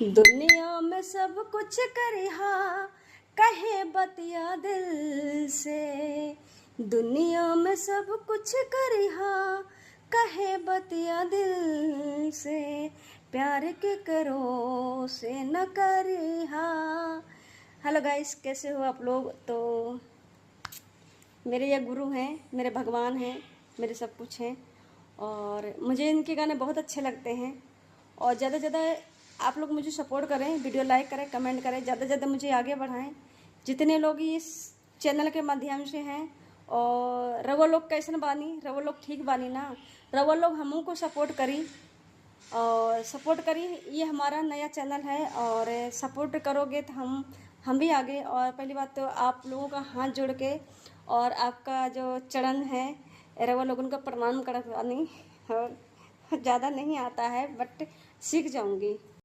दुनिया में सब कुछ करिहा कहे बतिया दिल से। दुनिया में सब कुछ करिहा कहे बतिया दिल से। प्यार के करो से न करिहा। हेलो गाइस, कैसे हो आप लोग? तो मेरे ये गुरु हैं, मेरे भगवान हैं, मेरे सब कुछ हैं और मुझे इनके गाने बहुत अच्छे लगते हैं। और ज़्यादा से ज़्यादा आप लोग मुझे सपोर्ट करें, वीडियो लाइक करें, कमेंट करें, ज़्यादा से ज़्यादा मुझे आगे बढ़ाएं। जितने लोग इस चैनल के माध्यम से हैं और रवो लोग कैसन बानी, रवो लोग ठीक बानी ना, रवो लोग हमों को सपोर्ट करी और सपोर्ट करी। ये हमारा नया चैनल है और सपोर्ट करोगे तो हम भी आगे। और पहली बात तो आप लोगों का हाथ जोड़ के और आपका जो चरण है रवा लोगों का प्रणाम करवानी। और ज़्यादा नहीं आता है बट सीख जाऊंगी।